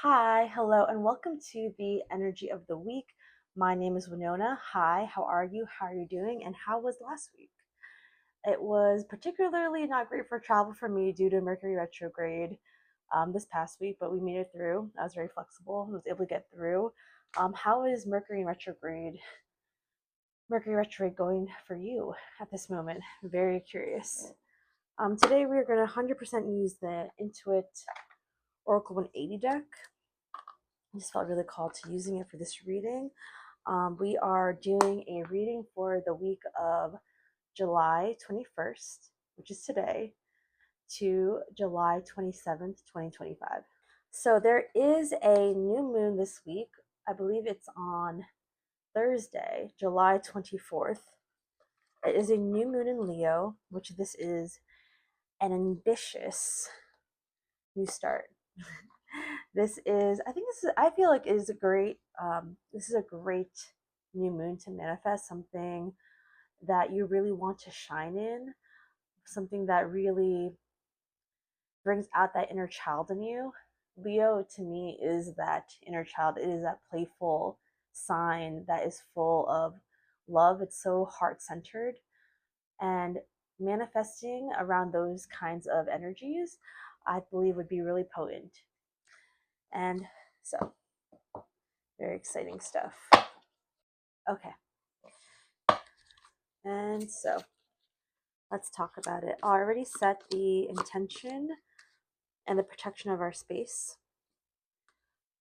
Hi, hello, and welcome to the Energy of the Week. My name is Winona. Hi, how are you? How are you doing? And how was last week? It was particularly not great for travel for me due to Mercury retrograde this past week, but we made it through. I was very flexible. I was able to get through. How is Mercury retrograde going for you at this moment? I'm very curious. Today we are going to 100% use the Intuit Oracle 180 deck. I just felt really called to using it for this reading. We are doing a reading for the week of July 21st, which is today, to July 27th, 2025. So there is a new moon this week. I believe it's on Thursday, July 24th. It is a new moon in Leo, which this is an ambitious new start. I feel like it is a great, this is a great new moon to manifest something that you really want to shine in, something that really brings out that inner child in you. Leo to me is that inner child. It is that playful sign that is full of love. It's so heart centered, and manifesting around those kinds of energies, I believe, would be really potent. And so, very exciting stuff. Okay, and so let's talk about it. I already set the intention and the protection of our space.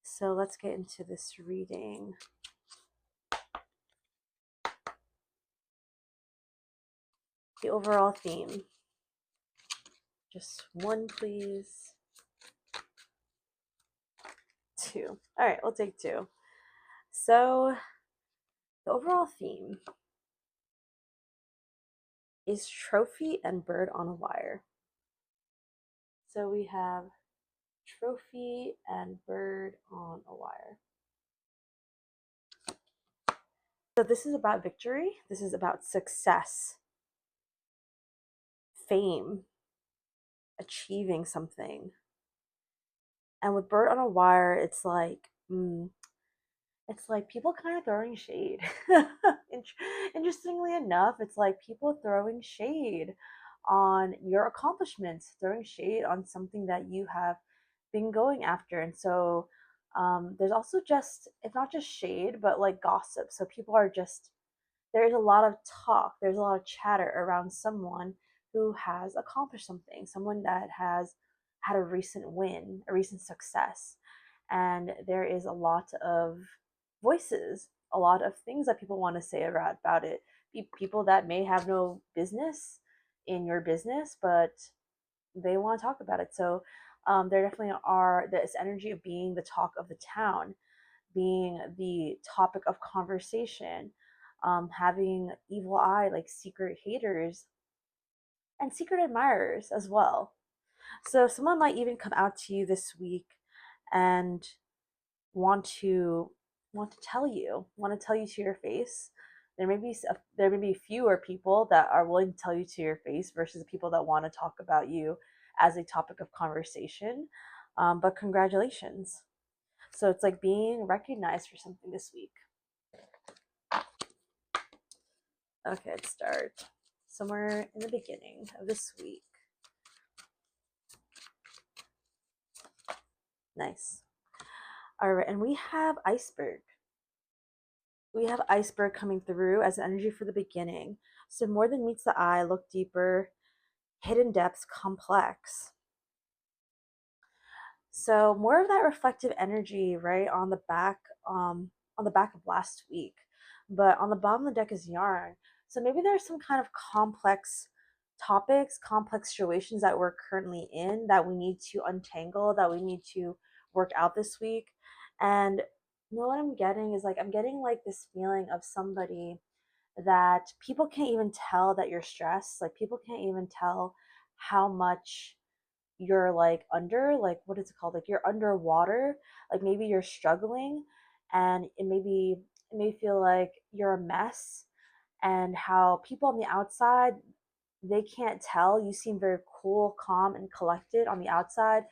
So let's get into this reading. The overall theme. Just one, please. Two. All right, we'll take two. So the overall theme is trophy and bird on a wire. So we have trophy and bird on a wire. So this is about victory. This is about success, fame, achieving something. And with bird on a wire, it's like people kind of throwing shade. Interestingly enough, it's like people throwing shade on your accomplishments, throwing shade on something that you have been going after. And so there's also just, it's not just shade, but like gossip. So people are just, there's a lot of talk, there's a lot of chatter around someone who has accomplished something, someone that has had a recent win, a recent success. And there is a lot of voices, a lot of things that people want to say about it. People that may have no business in your business, but they want to talk about it. So there definitely are this energy of being the talk of the town, being the topic of conversation, having evil eye, like secret haters and secret admirers as well. So someone might even come out to you this week and want to want to tell you to your face. There may be fewer people that are willing to tell you to your face versus people that want to talk about you as a topic of conversation. But congratulations. So it's like being recognized for something this week. Okay, let's start somewhere in the beginning of this week. Nice. All right, and we have iceberg. We have iceberg coming through as energy for the beginning. So more than meets the eye, look deeper, hidden depths, complex. So more of that reflective energy, right, on the back of last week. But on the bottom of the deck is yarn. So maybe there's some kind of complex topics, complex situations that we're currently in that we need to untangle, that we need to work out this week. And you know what I'm getting is like I'm getting like this feeling of somebody that people can't even tell that you're stressed. Like people can't even tell how much you're like under, like what is it called, like you're underwater, like maybe you're struggling, and it may feel like you're a mess, and how people on the outside, they can't tell. You seem very cool, calm, and collected on the outside,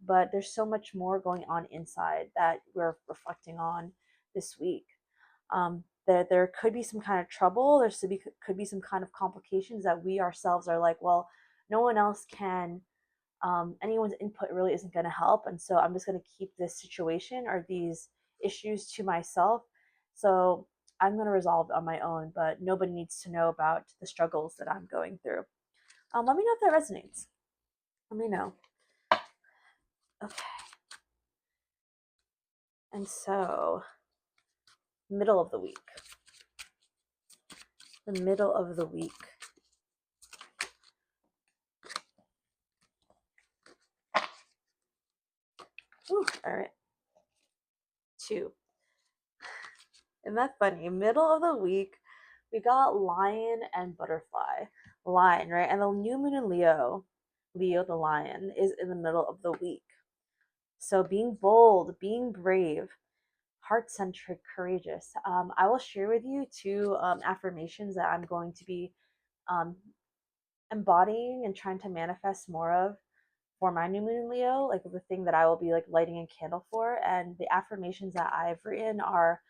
but there's so much more going on inside that we're reflecting on this week. There could be some kind of trouble. Could be some kind of complications that we ourselves are like, well, no one else can. Anyone's input really isn't going to help, and so I'm just going to keep this situation or these issues to myself. So I'm going to resolve it on my own, but nobody needs to know about the struggles that I'm going through. Let me know if that resonates. Let me know. Okay. And so, middle of the week. The middle of the week. Ooh, all right. 2. Isn't that funny? Middle of the week, we got lion and butterfly. Lion, right? And the new moon in Leo, Leo the lion, is in the middle of the week. So being bold, being brave, heart centered, courageous. I will share with you 2 affirmations that I'm going to be um, embodying and trying to manifest more of for my new moon in Leo, like the thing that I will be like lighting a candle for. And the affirmations that I've written are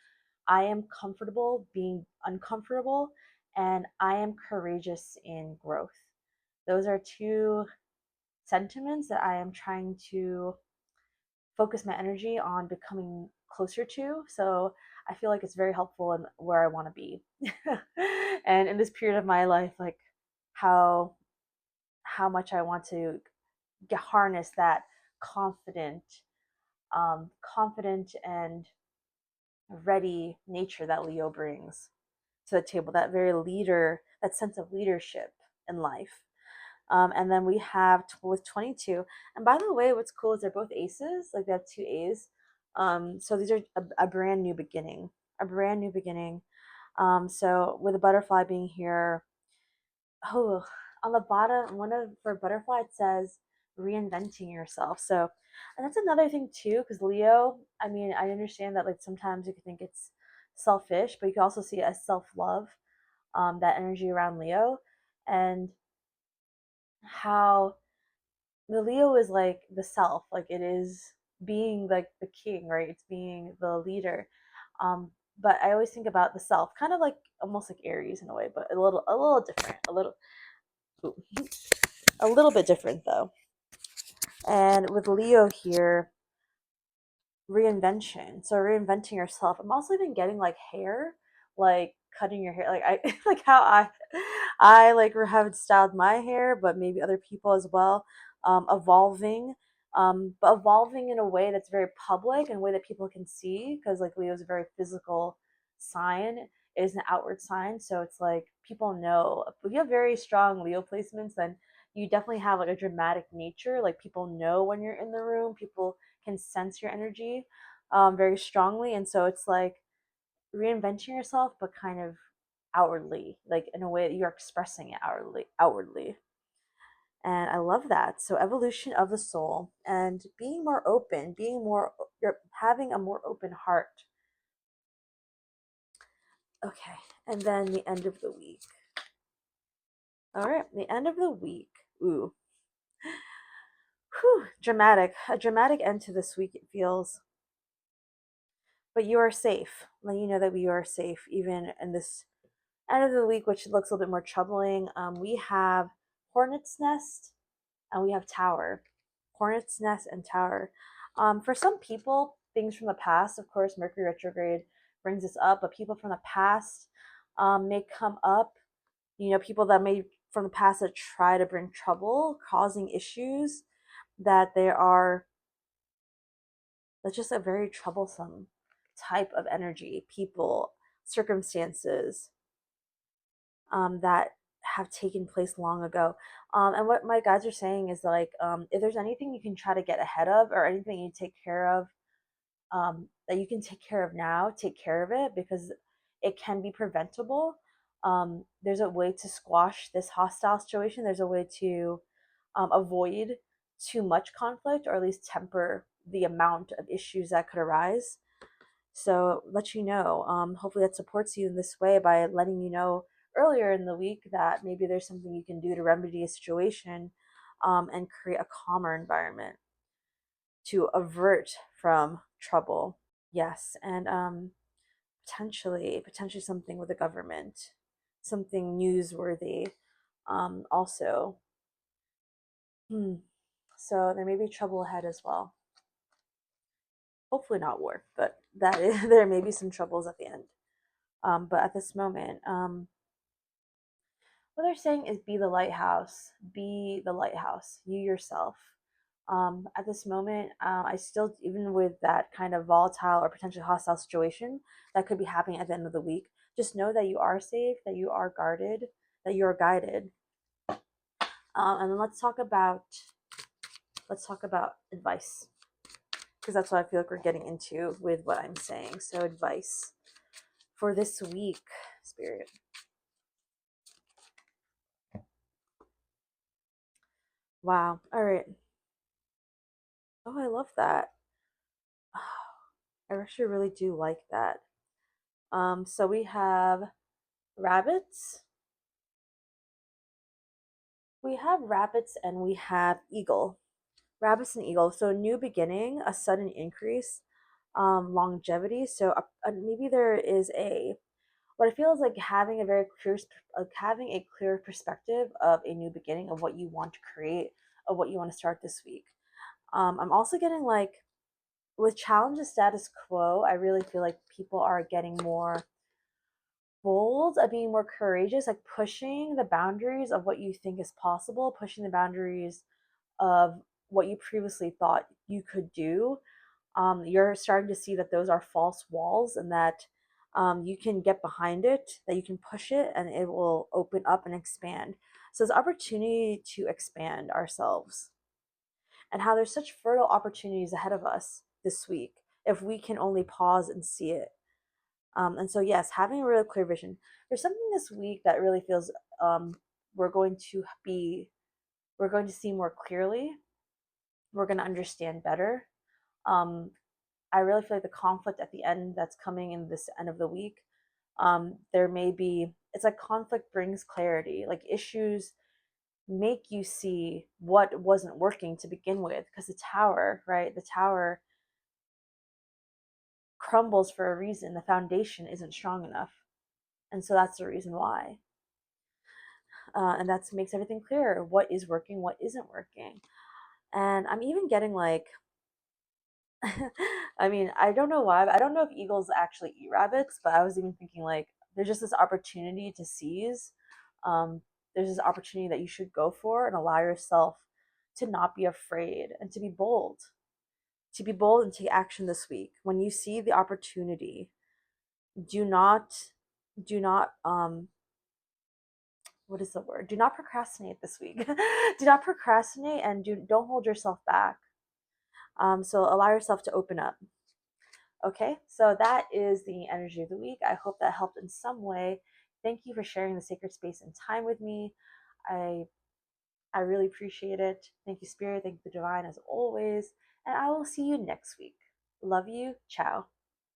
I am comfortable being uncomfortable, and I am courageous in growth. Those are 2 sentiments that I am trying to focus my energy on becoming closer to. So I feel like it's very helpful in where I want to be. And in this period of my life, like how how much I want to harness that confident, confident and ready nature that Leo brings to the table, that very leader, that sense of leadership in life. And then we have with 22. And by the way, what's cool is they're both aces, like they have 2 A's. So these are a brand new beginning, a brand new beginning. So with the butterfly being here, oh, on the bottom, one of for butterfly, it says reinventing yourself. So, and that's another thing too, because Leo, I mean, I understand that like sometimes you can think it's selfish, but you can also see it as self love, that energy around Leo, and how the Leo is like the self, like it is being like the king, right? It's being the leader. Um, but I always think about the self, kind of like almost like Aries in a way, but a little different, ooh, a little bit different though. And with Leo here, reinvention. So reinventing yourself. I'm also even getting like hair, like cutting your hair. Like I like how I like have styled my hair, but maybe other people as well. Evolving, but evolving in a way that's very public and a way that people can see, because like Leo is a very physical sign. It is an outward sign, so it's like people know. If you have very strong Leo placements, then you definitely have like a dramatic nature. Like people know when you're in the room. People can sense your energy very strongly, and so it's like reinventing yourself, but kind of outwardly, like in a way that you're expressing it outwardly. And I love that. So evolution of the soul and being more open, you're having a more open heart. Okay, and then the end of the week. All right, the end of the week. Ooh, whew, dramatic. A dramatic end to this week. It feels, but you are safe. Let you know that we are safe even in this end of the week, which looks a little bit more troubling. We have Hornet's Nest and we have Tower. Hornet's Nest and Tower. For some people, things from the past, of course, Mercury retrograde brings this up, but people from the past may come up. You know, people that may from the past that try to bring trouble, causing issues, that they are, that's just a very troublesome type of energy, people, circumstances that have taken place long ago. And what my guides are saying is like, if there's anything you can try to get ahead of or anything you take care of, that you can take care of now, take care of it because it can be preventable. There's a way to squash this hostile situation. There's a way to avoid too much conflict or at least temper the amount of issues that could arise. So let you know. Hopefully that supports you in this way by letting you know earlier in the week that maybe there's something you can do to remedy a situation and create a calmer environment. to avert from trouble. Yes, and potentially something with the government, something newsworthy. Also, hmm. So there may be trouble ahead as well. Hopefully not war, but that is, there may be some troubles at the end. But at this moment, what they're saying is be the lighthouse. Be the lighthouse. You yourself. At this moment, I still, even with that kind of volatile or potentially hostile situation that could be happening at the end of the week, just know that you are safe, that you are guarded, that you are guided. And then let's talk about advice, because that's what I feel like we're getting into with what I'm saying. So advice for this week, Spirit. Wow. All right. Oh, I love that. I actually really do like that. So we have rabbits. We have rabbits and we have eagle. Rabbits and eagle. So new beginning, a sudden increase, longevity. So maybe there is a what I feel is like having a very clear, like having a clear perspective of a new beginning of what you want to create, of what you want to start this week. I'm also getting like with challenge the status quo. I really feel like people are getting more bold, of being more courageous, like pushing the boundaries of what you think is possible, pushing the boundaries of what you previously thought you could do. You're starting to see that those are false walls, and that you can get behind it, that you can push it, and it will open up and expand. So there's opportunity to expand ourselves, and how there's such fertile opportunities ahead of us this week if we can only pause and see it. And so, yes, having a really clear vision. There's something this week that really feels um, we're going to be, we're going to see more clearly. We're going to understand better. Um, I really feel like the conflict at the end that's coming in this end of the week, there may be, it's like conflict brings clarity. Like issues make you see what wasn't working to begin with, because the tower, right? The tower crumbles for a reason. The foundation isn't strong enough. And so that's the reason why. And that makes everything clearer, what is working, what isn't working. And I'm even getting like, I mean, I don't know why, I don't know if eagles actually eat rabbits, but I was even thinking like there's just this opportunity to seize. um, there's this opportunity that you should go for and allow yourself to not be afraid and to be bold and take action this week. When you see the opportunity, do not do not what is the word? Do not procrastinate this week. Do not procrastinate, and don't hold yourself back. So allow yourself to open up. Okay, so that is the energy of the week. I hope that helped in some way. Thank you for sharing the sacred space and time with me. I I really appreciate it. Thank you, Spirit. Thank you, the Divine, as always. And I will see you next week. Love you. Ciao.